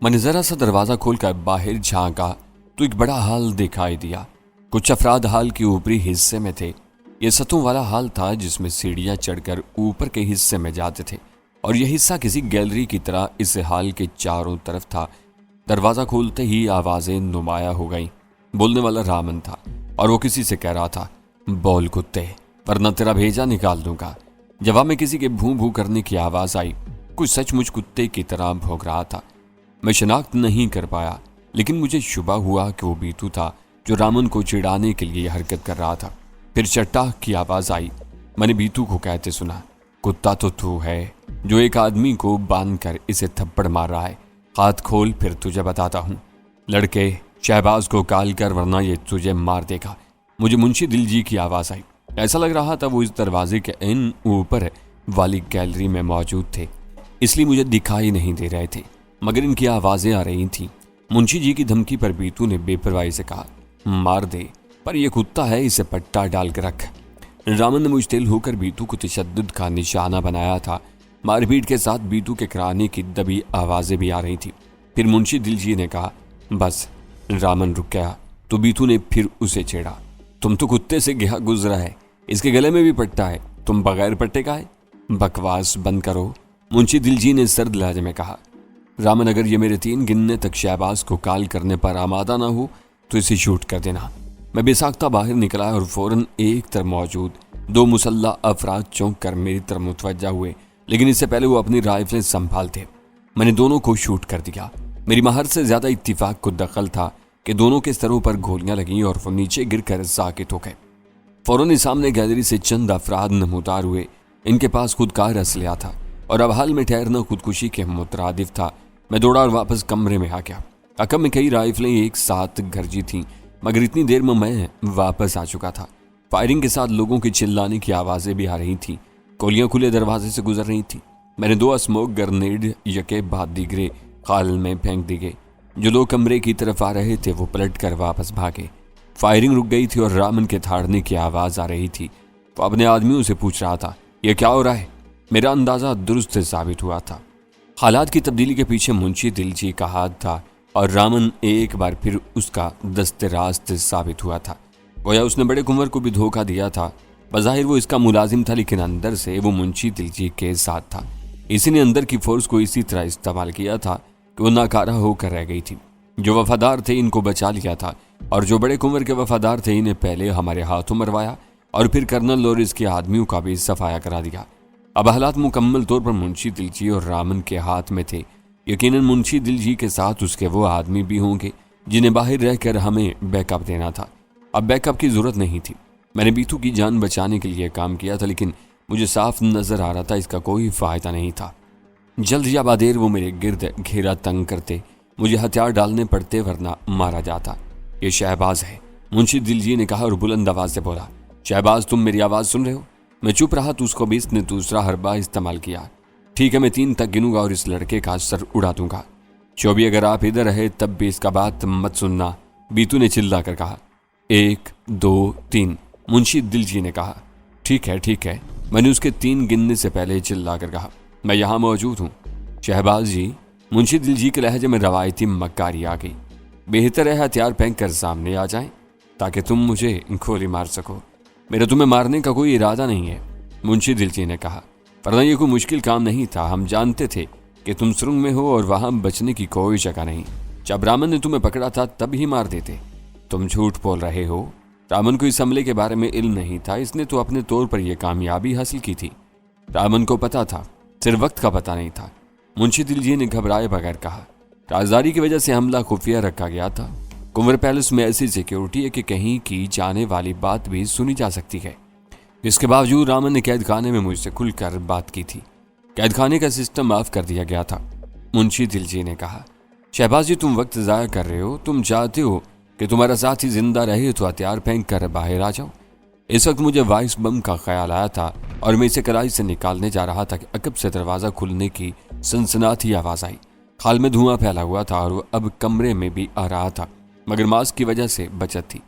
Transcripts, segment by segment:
मैंने जरा सा दरवाजा खोलकर बाहर झांका तो एक बड़ा हाल दिखाई दिया। कुछ अफराद हाल के ऊपरी हिस्से में थे। यह सतों वाला हाल था जिसमें सीढ़ियां चढ़कर ऊपर के हिस्से में जाते थे और यह हिस्सा किसी गैलरी की तरह इस हाल के चारों तरफ था। दरवाजा खोलते ही आवाजें नुमाया हो गईं। बोलने वाला रामन था और वो किसी से कह रहा था, बोल कुत्ते वरना तेरा भेजा निकाल दूंगा। जवाब में किसी के भू भू करने की आवाज आई। कुछ सचमुच कुत्ते की तरह भौंक रहा था। मैं शनाख्त नहीं कर पाया, लेकिन मुझे शुबा हुआ कि वो बीतू था जो रामन को चिढ़ाने के लिए हरकत कर रहा था। फिर चट्टाक की आवाज आई। मैंने बीतू को कहते सुना, कुत्ता तो तू है जो एक आदमी को बांध कर इसे थप्पड़ मार रहा है। हाथ खोल फिर तुझे बताता हूँ। लड़के शहबाज को काल कर वरना ये तुझे मार देगा। मुझे मुंशी दिलजी की आवाज आई। ऐसा लग रहा था वो इस दरवाजे के इन ऊपर वाली गैलरी में मौजूद थे, इसलिए मुझे दिखाई नहीं दे रहे थे, मगर इनकी आवाजें आ रही थीं। मुंशी जी की धमकी पर बीतू ने बेपरवाही से कहा, मार दे, पर यह कुत्ता है, इसे पट्टा डाल कर रख। रामन ने मुश्तिल होकर बीतू को तशद्दुद का निशाना बनाया था। मारपीट के साथ बीतू के कराने की दबी आवाजें भी आ रही थी। फिर मुंशी दिलजी ने कहा, बस। रामन रुक गया तो बीतू ने फिर उसे छेड़ा, तुम तो कुत्ते से गया गुजरा है, इसके गले में भी पट्टा है, तुम बगैर पट्टे का है। बकवास बंद करो, मुंशी दिलजी ने सर्द लहजे में कहा। रामन, अगर ये मेरे 3 गिनने तक शहबाज को काल करने पर आमादा ना हो तो इसे शूट कर देना। मैं बेसाख्ता बाहर निकला और फौरन एक तरफ मौजूद 2 मुसल्ला अफराद चौंक कर मेरी तरफ मुतवज्जा हुए, लेकिन इससे पहले वो अपनी राइफलें संभालते। मैंने दोनों को शूट कर दिया। मेरी महर से ज्यादा इत्तिफाक को दखल था कि दोनों के स्तरों पर गोलियां लगीं और वो नीचे गिरकर साकित हो गए। फौरन ही सामने गैलरी से चंद अफराद नमूदार हुए। इनके पास खुदकार असलिया था और अब हाल में ठहरना खुदकुशी के मुतरादिफ था। मैं दौड़ा और वापस कमरे में आ गया। अकब में कई राइफलें एक साथ गरजी थीं, मगर इतनी देर में मैं वापस आ चुका था। फायरिंग के साथ लोगों की चिल्लाने की आवाजें भी आ रही थीं। गोलियां खुले दरवाजे से गुजर रही थीं। मैंने 2 स्मोक ग्रेनेड यके बाद दीगरे खाल में फेंक दी गए। जो लोग कमरे की तरफ आ रहे थे वो पलट कर वापस भागे। फायरिंग रुक गई थी और रामन के थाड़ने की आवाज आ रही थी। वो अपने आदमियों से पूछ रहा था, यह क्या हो रहा है? मेरा अंदाजा दुरुस्त साबित हुआ था। हालात की तब्दीली के पीछे मुंशी दिलजी का हाथ था और रामन एक बार फिर उसका दस्ते रास्त साबित हुआ था। गोया उसने बड़े कुंवर को भी धोखा दिया था। बज़ाहिर वो इसका मुलाजिम था, लेकिन अंदर से वो मुंशी दिलजी के साथ था। इसी ने अंदर की फोर्स को इसी तरह इस्तेमाल किया था कि वो नाकारा होकर रह गई थी। जो वफादार थे इनको बचा लिया था और जो बड़े कुंवर के वफादार थे इन्हें पहले हमारे हाथों मरवाया और फिर कर्नल और इसके आदमियों का भी सफाया करा दिया। अब हालात मुकम्मल तौर पर मुंशी दिलजी और रामन के हाथ में थे। यकीनन मुंशी दिलजी के साथ उसके वो आदमी भी होंगे जिन्हें बाहर रहकर हमें बैकअप देना था। अब बैकअप की जरूरत नहीं थी। मैंने बीतू की जान बचाने के लिए काम किया था, लेकिन मुझे साफ नजर आ रहा था इसका कोई फायदा नहीं था। जल्द या बादेर वो मेरे गिर्द घेरा तंग करते, मुझे हथियार डालने पड़ते वरना मारा जाता। ये शहबाज है, मुंशी दिलजी ने कहा और बुलंद आवाज से बोला, शहबाज तुम मेरी आवाज सुन रहे हो? मैं चुप रहा तो उसको भी इसने दूसरा हरबा इस्तेमाल किया। ठीक है, मैं 3 तक गिनूंगा और इस लड़के का सर उड़ा दूंगा। चौबी, अगर आप इधर रहे तब भी इसका बात मत सुनना, बीतू ने चिल्ला कर कहा। 1 2 3 मुंशी दिलजी ने कहा। ठीक है ठीक है, मैंने उसके 3 गिनने से पहले चिल्ला कर कहा, मैं यहाँ मौजूद हूँ। शहबाज जी, मुंशी दिलजी के लहजे में रवायती मक्कारी आ गई। बेहतर है हथियार फेंक कर सामने आ जाएं ताकि तुम मुझे गोली मार सको। मेरा तुम्हें मारने का कोई इरादा नहीं है, मुंशी दिलजी ने कहा, वरना यह कोई मुश्किल काम नहीं था। हम जानते थे कि तुम सुरंग में हो और वहां बचने की कोई जगह नहीं। जब रामन ने तुम्हें पकड़ा था तब ही मार देते। तुम झूठ बोल रहे हो। रामन को इस हमले के बारे में इल्म नहीं था, इसने तो अपने तौर पर यह कामयाबी हासिल की थी। रामन को पता था, सिर्फ वक्त का पता नहीं था। मुंशी दिलजी ने घबराए बगैर कहा, राजदारी की वजह से हमला खुफिया रखा गया था। कुंवर पैलेस में ऐसी सिक्योरिटी है कि कहीं की जाने वाली बात भी सुनी जा सकती है। इसके बावजूद रामन ने कैद खाने में मुझसे खुलकर बात की थी। कैद खाने का सिस्टम माफ कर दिया गया था। मुंशी दिलजी ने कहा, शहबाज जी तुम वक्त ज़ाया कर रहे हो। तुम चाहते हो कि तुम्हारा साथी जिंदा रहे तो हथियार फेंक कर बाहर आ जाओ। इस वक्त मुझे वाइस बम का ख्याल आया था और मैं इसे कलाई से निकालने जा रहा था कि अकब से दरवाज़ा खुलने की सनसनाती आवाज़ आई। खाल में धुआं फैला हुआ था और वो अब कमरे में भी आ रहा था, मगर मास्क की वजह से बचत थी।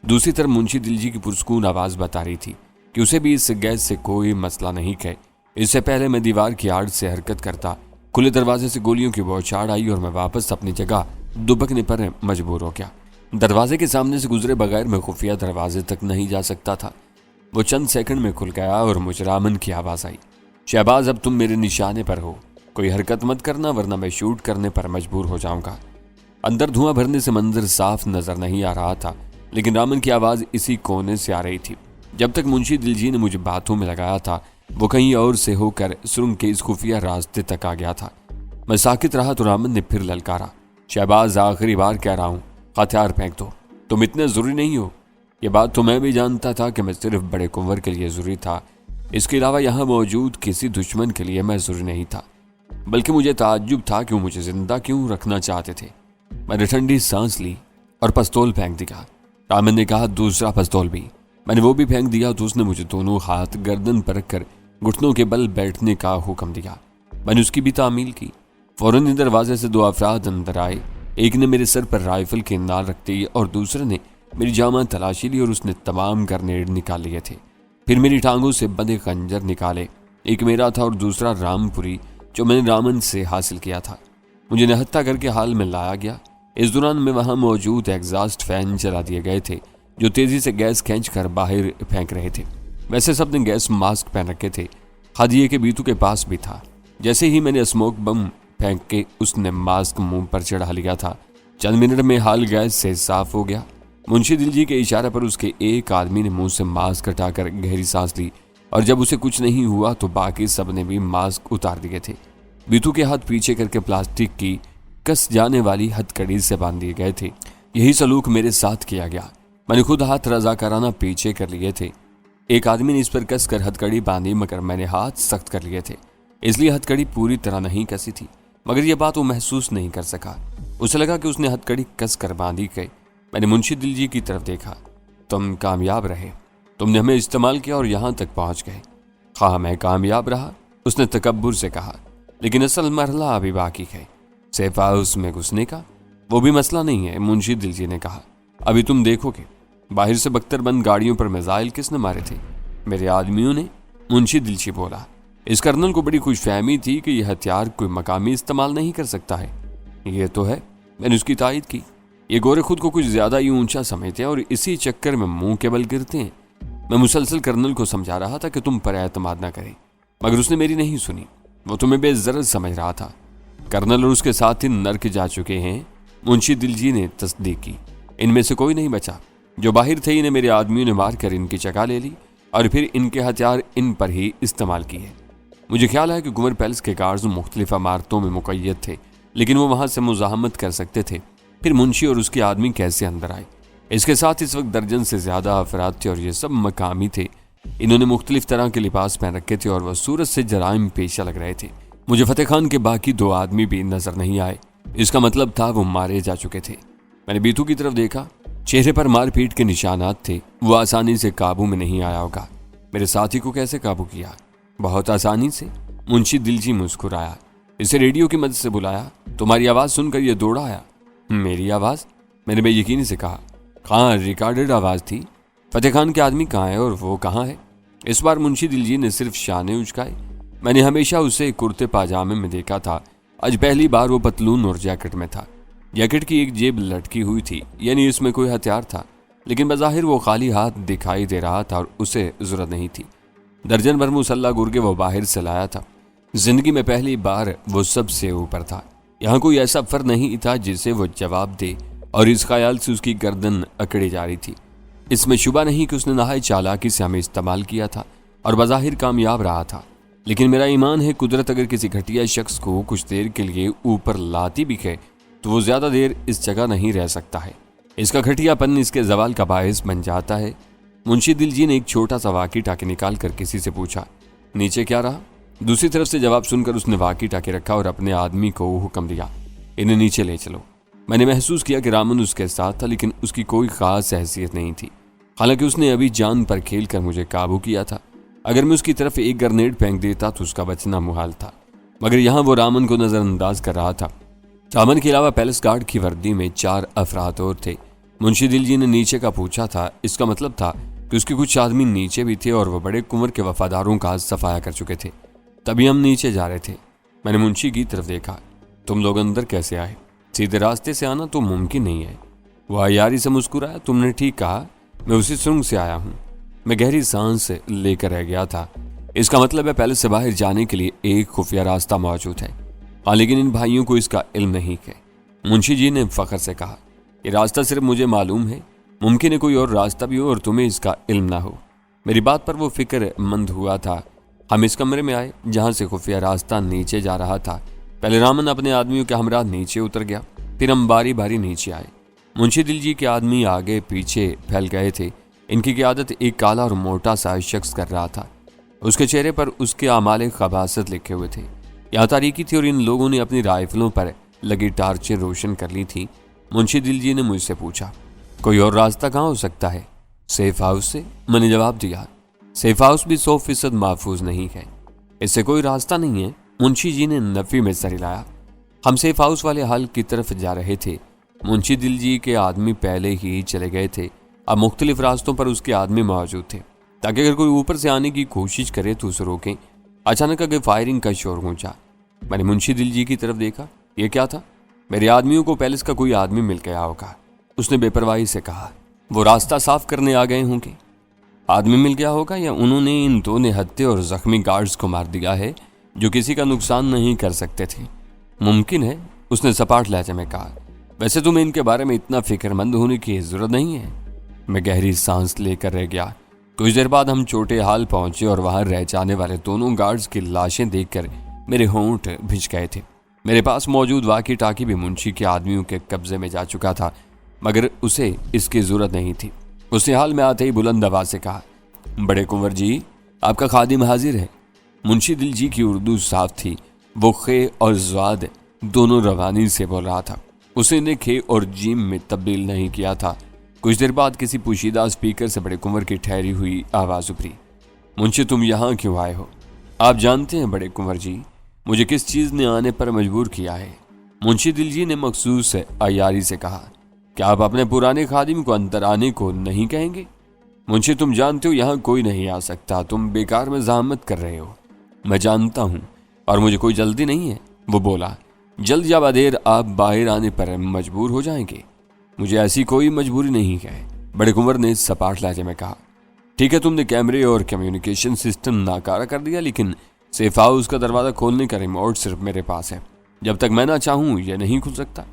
दूसरी तरफ मुंशी दिलजी की पुरस्कून आवाज़ बता रही थी कि उसे भी इस गैस से कोई मसला नहीं है। इससे पहले मैं दीवार की आड़ से हरकत करता खुले दरवाजे से गोलियों की बौछार आई और मैं वापस अपनी जगह दुबकने पर मजबूर हो गया। दरवाजे के सामने से गुजरे बगैर मैं खुफिया दरवाजे तक नहीं जा सकता था। वो चंद सेकंड में खुल गया और मुझे रामन की आवाज आई, शहबाज अब तुम मेरे निशाने पर हो, कोई हरकत मत करना वरना मैं शूट करने पर मजबूर हो जाऊंगा। अंदर धुआं भरने से मंजर साफ नजर नहीं आ रहा था, लेकिन रामन की आवाज इसी कोने से आ रही थी। जब तक मुंशी दिलजी ने मुझे बातों में लगाया था वो कहीं और से होकर सुरंग के इस खुफिया रास्ते तक आ गया था। मैं साकित रहा तो रामन ने फिर ललकारा, शहबाज आखिरी बार कह रहा हूं, हथियार फेंक दो, तुम इतने जरूरी नहीं हो। ये बात तो मैं भी जानता था कि मैं सिर्फ बड़े कुंवर के लिए जरूरी था, इसके अलावा यहाँ मौजूद किसी दुश्मन के लिए मैं जरूरी नहीं था। बल्कि मुझे ताज्जुब था कि वो मुझे जिंदा क्यों रखना चाहते थे। मैंने ठंडी सांस ली और पिस्तौल फेंक दिया। रामन ने कहा, दूसरा पिस्तौल भी। मैंने वो भी फेंक दिया तो उसने मुझे दोनों हाथ गर्दन पर रखकर घुटनों के बल बैठने का हुक्म दिया। मैंने उसकी भी तामील की। फौरन ही दरवाजे से दो अफराद अंदर आए। एक ने मेरे सर पर राइफल के नाल रखते ही और दूसरे ने मेरी जामा तलाशी ली और उसने तमाम ग्रेनेड निकाल लिए थे। फिर मेरी टांगों से बंधे खंजर निकाले। एक मेरा था और दूसरा रामपुरी जो मैंने रामन से हासिल किया था। मुझे निहत्था करके हाल में लाया गया। इस दौरान में वहां मौजूद एग्जॉस्ट फैन चला दिए गए थे जो तेजी से गैस खींचकर बाहर फेंक रहे थे। वैसे सब ने गैस मास्क पहन रखे थे। हादिये के बीतू के पास भी था। जैसे ही मैंने स्मोक बम फेंक के उसने मास्क मुंह पर चढ़ा लिया था। चंद मिनट में हाल गैस से साफ हो गया। मुंशी दिलजी के इशारे पर उसके एक आदमी ने मुंह से मास्क हटाकर गहरी सांस ली और जब उसे कुछ नहीं हुआ तो बाकी सब ने भी मास्क उतार दिए थे। बीतू के हाथ पीछे करके प्लास्टिक की कस जाने वाली हथकड़ी से बांध दिए गए थे। यही सलूक मेरे साथ किया गया। मैंने खुद हाथ रजाकाराना पीछे कर लिए थे। एक आदमी ने इस पर कस कर हथकड़ी बांधी मगर मैंने हाथ सख्त कर लिए थे, इसलिए हथकड़ी पूरी तरह नहीं कसी थी। मगर यह बात वो महसूस नहीं कर सका। उसे लगा कि उसने हथकड़ी कस कर बांधी गई। मैंने मुंशी दिलजी की तरफ देखा। तुम कामयाब रहे, तुमने हमें इस्तेमाल किया और यहां तक पहुंच गए। हाँ मैं कामयाब रहा, उसने तकब्बुर से कहा, लेकिन असल मरहला अभी बाकी है, सेफ हाउस में घुसने का। वो भी मसला नहीं है, मुंशी दिलजी ने कहा, अभी तुम देखोगे। बाहर से बख्तरबंद गाड़ियों पर मिसाइल किसने मारे थे? मेरे आदमियों ने, मुंशी दिलजी बोला। इस कर्नल को बड़ी खुशफहमी थी कि यह हथियार कोई मकामी इस्तेमाल नहीं कर सकता है। ये तो है, मैंने उसकी तायद की। ये गोरे खुद को कुछ ज्यादा ही ऊंचा समझते हैं और इसी चक्कर में मुंह के बल गिरते हैं। मैं मुसलसल कर्नल को समझा रहा था कि तुम पर एतमाद ना करें, मगर उसने मेरी नहीं सुनी। वो तुम्हें बेजरत समझ रहा था। कर्नल और उसके साथ ही नर्क जा चुके हैं, मुंशी दिलजी ने तस्दीक की। इनमें से कोई नहीं बचा। जो बाहर थे इन्हें मेरे आदमियों ने मारकर इनकी जगह ले ली और फिर इनके हथियार इन पर ही इस्तेमाल किए। मुझे ख्याल है कि गुमर पैलेस के गार्ड्स मुख्तलिफ इमारतों में मुक़य्यद थे, लेकिन वो वहां से मुज़ाहमत कर सकते थे। फिर मुंशी और उसके आदमी कैसे अंदर आए? इसके साथ इस वक्त दर्जन से ज्यादा अफराद थे और ये सब मकामी थे। इन्होंने मुख्तलिफ तरह के लिबास पहन रखे थे और वह सूरत से जराइम पेशा लग रहे थे। मुझे फतेह खान के बाकी दो आदमी भी नजर नहीं आए। इसका मतलब था वो मारे जा चुके थे। मैंने बीतू की तरफ देखा। चेहरे पर मारपीट के निशानात थे। वो आसानी से काबू में नहीं आया होगा। मेरे साथी को कैसे काबू किया? बहुत आसानी से, मुंशी दिलजी मुस्कुराया। इसे रेडियो की मदद से बुलाया। तुम्हारी आवाज सुनकर यह दौड़ा आया। मेरी आवाज? मैंने बेयकीनी से कहा। कहाँ रिकॉर्डेड आवाज थी। फतेह खान के आदमी कहाँ है और वो कहाँ है? इस बार मुंशी दिलजी ने सिर्फ शाने उचकाए। मैंने हमेशा उसे कुर्ते पाजामे में देखा था। आज पहली बार वो पतलून और जैकेट में था। जैकेट की एक जेब लटकी हुई थी, यानी इसमें कोई हथियार था, लेकिन बज़ाहिर वो खाली हाथ दिखाई दे रहा था और उसे जरूरत नहीं थी। दर्जन भर मुसल्ला गुर्गे वो बाहर से लाया था। जिंदगी में पहली बार वो सबसे ऊपर था। यहाँ कोई ऐसा फर्द नहीं था जिसे वो जवाब दे, और इस ख्याल से उसकी गर्दन अकड़ी जा रही थी। इसमें शुबा नहीं कि उसने नहाय चालाकी से हमें इस्तेमाल किया था और बज़ाहिर कामयाब रहा था। लेकिन मेरा ईमान है, कुदरत अगर किसी घटिया शख्स को कुछ देर के लिए ऊपर लाती भी है तो वो ज्यादा देर इस जगह नहीं रह सकता है। इसका घटियापन इसके जवाल का बायस बन जाता है। मुंशी दिलजी ने एक छोटा सा वाकी टाके निकाल कर किसी से पूछा, नीचे क्या रहा? दूसरी तरफ से जवाब सुनकर उसने वाकी टाके रखा और अपने आदमी को हुक्म दिया, इन्हें नीचे ले चलो। मैंने महसूस किया कि रामन उसके साथ था, लेकिन उसकी कोई खास हैसियत नहीं थी। हालांकि उसने अभी जान पर खेल कर मुझे काबू किया था। अगर मैं उसकी तरफ एक ग्रेनेड फेंक देता तो उसका बचना मुहाल था, मगर यहाँ वो रामन को नजरअंदाज कर रहा था। रामन के अलावा पैलेस गार्ड की वर्दी में 4 अफराद और थे। मुंशी दिलजी ने नीचे का पूछा था, इसका मतलब था कि उसके कुछ आदमी नीचे भी थे और वह बड़े कुंवर के वफादारों का सफाया कर चुके थे। तभी हम नीचे जा रहे थे। मैंने मुंशी की तरफ देखा। तुम लोग अंदर कैसे आए? सीधे रास्ते से आना तो मुमकिन नहीं है। वह यारी से मुस्कुराया। तुमने ठीक कहा, मैं उसी सुरंग से आया हूं। मैं गहरी सांस लेकर रह गया था। इसका मतलब है पैलेस से बाहर जाने के लिए एक खुफिया रास्ता मौजूद है। हाँ, लेकिन इन भाइयों को इसका इल्म नहीं है। मुंशी जी ने फख्र से कहा, ये रास्ता सिर्फ मुझे मालूम है, मुमकिन है कोई और रास्ता भी हो और तुम्हें इसका इल्म ना हो। मेरी बात पर वो फिक्रमंद हुआ था। हम इस कमरे में आए जहां से खुफिया रास्ता नीचे जा रहा था। पहले रामन अपने आदमियों के हमरा नीचे उतर गया, फिर हम बारी बारी नीचे आए। मुंशी दिलजी के आदमी आगे पीछे फैल गए थे। इनकी क़यादत एक काला और मोटा सा शख्स कर रहा था। उसके चेहरे पर उसके आमाल खबासत लिखे हुए थे। यहाँ तारीकी थी और इन लोगों ने अपनी राइफलों पर लगी टार्चें रोशन कर ली थी। मुंशी दिलजी ने मुझसे पूछा, कोई और रास्ता कहाँ हो सकता है? सेफ हाउस से, मैंने जवाब दिया। सेफ हाउस भी 100% महफूज नहीं है, इससे कोई रास्ता नहीं है। मुंशी जी ने नफी में सर हिलाया। हम सेफ हाउस वाले हाल की तरफ जा रहे थे। मुंशी दिलजी के आदमी पहले ही चले गए थे। अब मुख्तलिफ रास्तों पर उसके आदमी मौजूद थे ताकि अगर कोई ऊपर से आने की कोशिश करे तो उसे रोकें। अचानक आगे फायरिंग का शोर गूंजा। मैंने मुंशी दिलजी की तरफ देखा। यह क्या था? मेरे आदमियों को पैलेस का कोई आदमी मिल गया होगा, उसने बेपरवाही से कहा। वो रास्ता साफ करने आ गए होंगे। आदमी मिल गया होगा या उन्होंने इन दो निहत्थे और जख्मी गार्ड्स को मार दिया है जो किसी का नुकसान नहीं कर सकते थे। मुमकिन है, उसने सपाट लहजे में कहा। वैसे तुम्हें इनके बारे में इतना फिक्रमंद होने की जरूरत नहीं है। मैं गहरी सांस लेकर रह गया। कुछ देर बाद हम छोटे हाल पहुंचे और वहां रह जाने वाले दोनों गार्ड्स की लाशें देखकर मेरे होंठ भिज गए थे। मेरे पास मौजूद वाकी टाकी भी मुंशी के आदमियों के कब्जे में जा चुका था, मगर उसे इसकी जरूरत नहीं थी। उसने हाल में आते ही बुलंद आवाज से कहा, बड़े कुंवर जी, आपका खादिम हाजिर है। मुंशी दिलजी की उर्दू साफ थी। वो खे और ज़्वाद दोनों रवानी से बोल रहा था। उसने खे और जीम में तब्दील नहीं किया था। कुछ देर बाद किसी पोशीदा स्पीकर से बड़े कुंवर की ठहरी हुई आवाज उभरी, मुंशी तुम यहाँ क्यों आए हो? आप जानते हैं बड़े कुंवर जी, मुझे किस चीज ने आने पर मजबूर किया है? मुंशी दिलजी ने मखसूस अयारी से कहा, क्या आप अपने पुराने खादिम को अंदर आने को नहीं कहेंगे? मुंशी तुम जानते हो यहाँ कोई नहीं आ सकता, तुम बेकार में ज़हमत कर रहे हो। मैं जानता हूँ और मुझे कोई जल्दी नहीं है, वो बोला। जल्द या बदेर आप बाहर आने पर मजबूर हो जाएंगे। मुझे ऐसी कोई मजबूरी नहीं है, बड़े कुंवर ने सपाट लहजे में कहा। ठीक है, तुमने कैमरे और कम्युनिकेशन सिस्टम नाकारा कर दिया, लेकिन सेफ हाउस का दरवाजा खोलने का रिमोट सिर्फ मेरे पास है। जब तक मैं ना चाहूँ यह नहीं खुल सकता।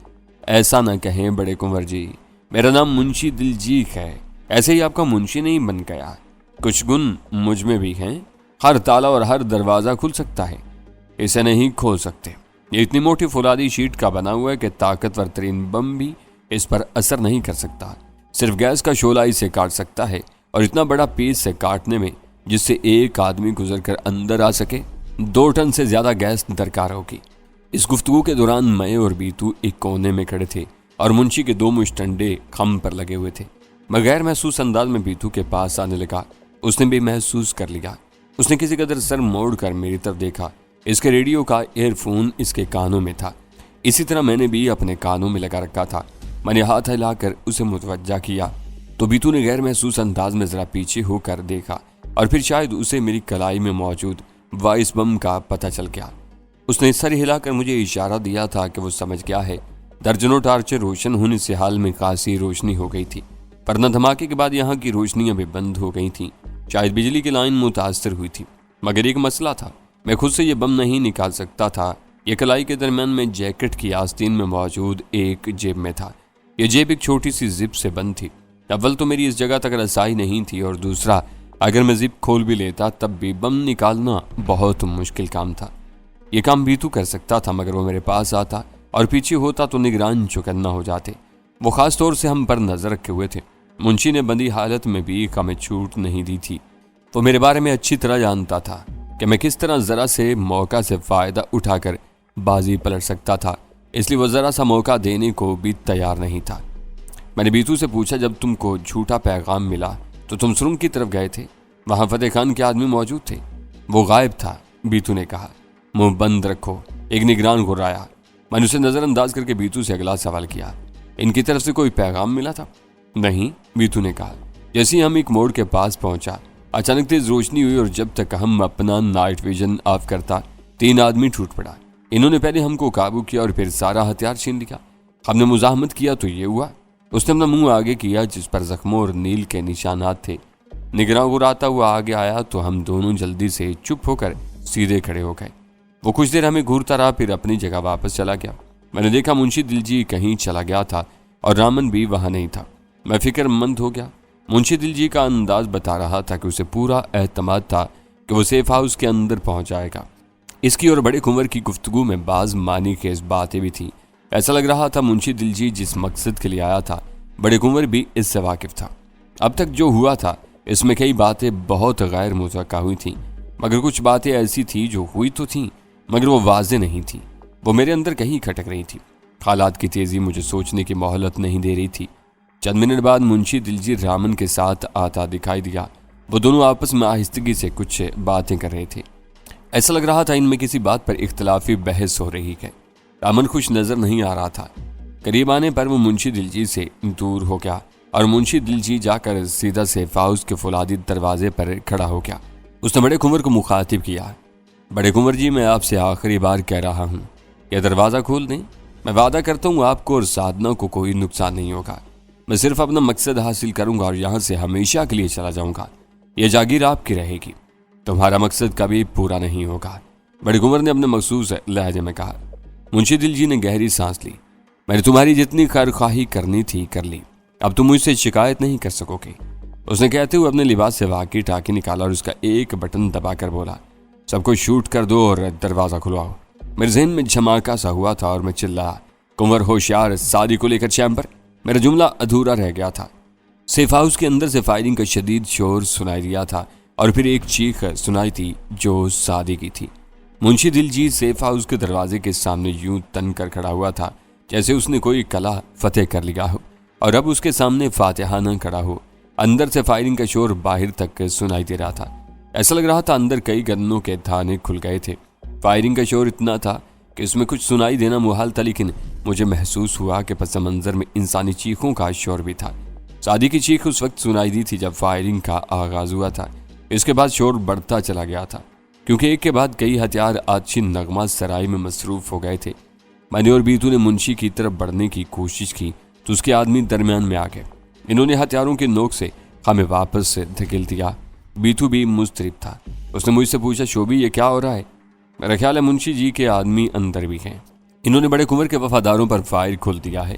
ऐसा ना कहें बड़े कुंवर जी, मेरा नाम मुंशी दिलजीक है, ऐसे ही आपका मुंशी नहीं बन गया। कुछ गुण मुझ में भी हैं। हर ताला और हर दरवाजा खुल सकता है, इसे नहीं खोल सकते। ये इतनी मोटी फौलादी शीट का बना हुआ है कि ताकतवर तरीन बम भी इस पर असर नहीं कर सकता। सिर्फ गैस का शोला इसे काट सकता है, और इतना बड़ा पीस से काटने में जिससे एक आदमी गुजर कर अंदर आ सके 2 टन से ज्यादा गैस दरकार होगी। इस गुफ्तगू के दौरान मैं और बीतू एक कोने में खड़े थे और मुंशी के 2 मुश्तंडे खम पर लगे हुए थे। मैं गैर महसूस अंदाज में बीतू के पास आने लगा। उसने भी महसूस कर लिया। उसने किसी कदर सर मोड़ कर मेरी तरफ देखा। इसके रेडियो का ईयरफोन इसके कानों में था। इसी तरह मैंने भी अपने कानों में लगा रखा था। मैंने हाथ हिलाकर उसे मुतवज्जा किया तो बीतू ने गैर महसूस अंदाज में जरा पीछे होकर देखा और फिर शायद उसे मेरी कलाई में मौजूद वाइस बम का पता चल गया। उसने सर हिलाकर मुझे इशारा दिया था कि वो समझ गया है। दर्जनों टार्चें रोशन होने से हाल में खासी रोशनी हो गई थी, पर न धमाके के बाद यहाँ की रोशनियां भी बंद हो गई थीं। शायद बिजली की लाइन मुतासर हुई थी, मगर एक मसला था, मैं खुद से ये बम नहीं निकाल सकता था। ये कलाई के दरमियान में जैकेट की आस्तीन में मौजूद एक जेब में था। यह जेब एक छोटी सी जिप से बंद थी। अव्वल तो मेरी इस जगह तक रसाई नहीं थी, और दूसरा अगर मैं जिप खोल भी लेता तब भी बम निकालना बहुत मुश्किल काम था। ये काम बीतू कर सकता था, मगर वो मेरे पास आता और पीछे होता तो निगरान चौकन्ना हो जाते। वो खास तौर से हम पर नजर रखे हुए थे। मुंशी ने बंदी हालत में भी हमें छूट नहीं दी थी। वो मेरे बारे में अच्छी तरह जानता था कि मैं किस तरह जरा से मौका से फायदा उठाकर बाजी पलट सकता था, इसलिए वो जरा सा मौका देने को भी तैयार नहीं था। मैंने बीतू से पूछा, जब तुमको झूठा पैगाम मिला तो तुम सुरंग की तरफ गए थे, वहां फतेह खान के आदमी मौजूद थे? वो गायब था, बीतू ने कहा। मुंह बंद रखो, एक निगरान घुर्राया। मैंने उसे नजरअंदाज करके बीतू से अगला सवाल किया, इनकी तरफ से कोई पैगाम मिला था? नहीं, बीतू ने कहा। जैसे ही हम एक मोड़ के पास पहुंचा, अचानक तेज रोशनी हुई और जब तक हम अपना नाइट विजन ऑफ करता 3 आदमी टूट पड़ा। इन्होंने पहले हमको काबू किया और फिर सारा हथियार छीन लिया। हमने मुजाहमत किया तो ये हुआ। उसने अपना मुंह आगे किया जिस पर जख्मों और नील के निशानात थे। निगरान गुराता हुआ आगे आया तो हम दोनों जल्दी से चुप होकर सीधे खड़े हो गए। वो कुछ देर हमें घूरता रहा, फिर अपनी जगह वापस चला गया। मैंने देखा मुंशी दिलजी कहीं चला गया था और रामन भी वहां नहीं था। मैं फिक्रमंद हो गया। मुंशी दिलजी का अंदाज बता रहा था कि उसे पूरा एतमाद था कि वो सेफ हाउस के अंदर पहुंच जाएगा। इसकी और बड़े कुंवर की गुफ्तगू में बाज मानी के इस बातें भी थी। ऐसा लग रहा था मुंशी दिलजी जिस मकसद के लिए आया था बड़े कुंवर भी इससे वाकिफ था। अब तक जो हुआ था इसमें कई बातें बहुत गैर मुतवक्का हुई थी, मगर कुछ बातें ऐसी थी जो हुई तो थी मगर वो वाज़ेह नहीं थी। वो मेरे अंदर कहीं खटक रही थी। हालात की तेजी मुझे सोचने की मोहलत नहीं दे रही थी। चंद मिनट बाद मुंशी दिलजी रामन के साथ आता दिखाई दिया। वो दोनों आपस में आहिस्तगी से कुछ बातें कर रहे थे। ऐसा लग रहा था इनमें किसी बात पर इख्तलाफी बहस हो रही है। रामन खुश नजर नहीं आ रहा था। करीब आने पर वो मुंशी दिलजी से दूर हो गया और मुंशी दिलजी जाकर सीधा सेफ हाउस के फौलादी दरवाजे पर खड़ा हो गया। उसने बड़े कुंवर को मुखातिब किया। बड़े कुंवर जी, मैं आपसे आखिरी बार कह रहा हूँ, यह दरवाज़ा खोल दें। मैं वादा करता हूँ आपको और साधना को कोई नुकसान नहीं होगा। मैं सिर्फ अपना मकसद हासिल करूंगा और यहाँ से हमेशा के लिए चला जाऊंगा। यह जागीर आपकी रहेगी। तुम्हारा मकसद कभी पूरा नहीं होगा। बड़े कुंवर ने अपने मखसूस लहजे में कहा। मुंशी दिलजी ने गहरी सांस ली। मैंने तुम्हारी जितनी खैरख्वाही करनी थी कर ली। अब तुम मुझसे शिकायत नहीं कर सकोगे। उसने कहते हुए अपने लिबास से वाकी टाकी निकाला और उसका एक बटन दबाकर बोला, सबको शूट कर दो और दरवाज़ा खुलवाओ। मेरे जहन में झमाका सा हुआ था और मैं चिल्लाया, कुंवर होशियार, शादी को लेकर चैम्बर। मेरा जुमला अधूरा रह गया था। सेफ हाउस के अंदर से फायरिंग का शदीद शोर सुनाई दिया था और फिर एक चीख सुनाई थी जो शादी की थी। मुंशी दिलजी सेफ हाउस के दरवाजे के सामने यूं तन कर खड़ा हुआ था जैसे उसने कोई कला फतेह कर लिया हो और अब उसके सामने फातिहाना खड़ा हो। अंदर से फायरिंग का शोर बाहर तक सुनाई दे रहा था। ऐसा लग रहा था अंदर कई गन्नों के थाने खुल गए थे। फायरिंग का शोर इतना था कि इसमें कुछ सुनाई देना मुहाल था, लेकिन मुझे महसूस हुआ कि पस मंजर में इंसानी चीखों का शोर भी था। शादी की चीख उस वक्त सुनाई दी थी जब फायरिंग का आगाज हुआ था। इसके बाद शोर बढ़ता चला गया था क्योंकि एक के बाद कई हथियार आतिशी नगमा सराय में मसरूफ हो गए थे। मैंने और बीतू ने मुंशी की तरफ बढ़ने की कोशिश की तो उसके आदमी दरमियान में आ गए। इन्होंने हथियारों के नोक से हमें वापस से धकेल दिया। बीतू भी मुस्तरिब था। उसने मुझसे पूछा, शोभी ये क्या हो रहा है? मेरा ख्याल है मुंशी जी के आदमी अंदर भी हैं। इन्होंने बड़े कुंवर के वफादारों पर फायर खोल दिया है।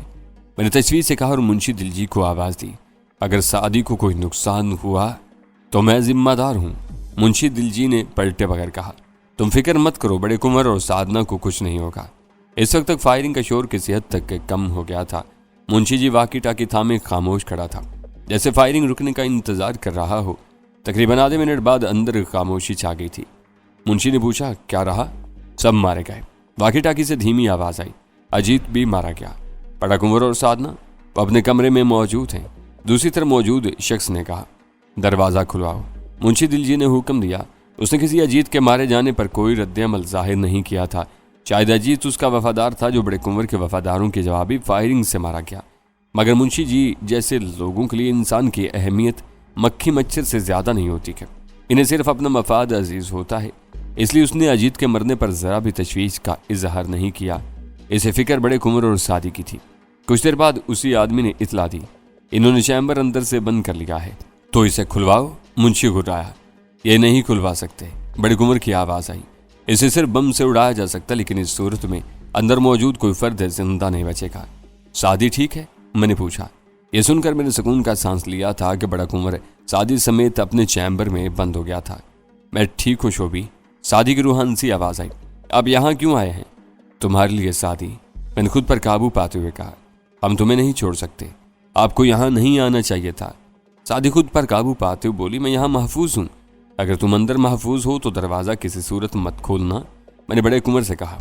मैंने तशवीश से कहा और मुंशी दिलजी को आवाज़ दी, अगर शादी को कोई नुकसान हुआ तो मैं जिम्मेदार हूँ। मुंशी दिलजी ने पलटे बगैर कहा, तुम फिक्र मत करो, बड़े कुंवर और साधना को कुछ नहीं होगा। इस वक्त तक फायरिंग का शोर किसी हद तक कम हो गया था। मुंशी जी वाकी टाकी थामे खामोश खड़ा था, जैसे फायरिंग रुकने का इंतजार कर रहा हो। तकरीबन आधे मिनट बाद अंदर खामोशी छा गई थी। मुंशी ने पूछा, क्या रहा? सब मारे गए। वाकी टाकी से धीमी आवाज आई, अजीत भी मारा गया। बड़ा कुंवर और साधना वो अपने कमरे में मौजूद हैं। दूसरी तरफ मौजूद शख्स ने कहा, दरवाज़ा खुलवाओ। मुंशी दिलजी ने हुक्म दिया। उसने किसी अजीत के मारे जाने पर कोई रद्द-ए-अमल जाहिर नहीं किया था। शायद अजीत उसका वफादार था जो बड़े कुंवर के वफादारों की जवाबी फायरिंग से मारा गया। मगर मुंशी जी जैसे लोगों के लिए इंसान की अहमियत मक्खी मच्छर से ज़्यादा नहीं होती है। इन्हें सिर्फ अपना मफाद अजीज़ होता है, इसलिए उसने अजीत के मरने पर ज़रा भी तशवीश का इजहार नहीं किया। इसे फिक्र बड़े कुंवर और शादी की थी। कुछ देर बाद उसी आदमी ने इतला दी, इन्होंने चैम्बर अंदर से बंद कर लिया है, तो इसे खुलवाओ। मुंशी घुराया, ये नहीं खुलवा सकते। बड़े कुंवर की आवाज़ आई, इसे सिर्फ बम से उड़ाया जा सकता, लेकिन इस सूरत में अंदर मौजूद कोई फर्द जिंदा नहीं बचेगा। शादी ठीक है? मैंने पूछा। यह सुनकर मैंने सुकून का सांस लिया था कि बड़ा कुंवर शादी समेत अपने चैम्बर में बंद हो गया था। मैं ठीक हूँ शोभी, शादी की रूहान सी आवाज़ आई। अब यहाँ क्यों आए हैं? तुम्हारे लिए शादी। मैंने खुद पर काबू पाते हुए कहा, हम तुम्हें नहीं छोड़ सकते, आपको यहाँ नहीं आना चाहिए था। शादी खुद पर काबू पाते हुए बोली, मैं यहाँ महफूज हूँ। अगर तुम अंदर महफूज हो तो दरवाज़ा किसी सूरत मत खोलना। मैंने बड़े कुंवर से कहा।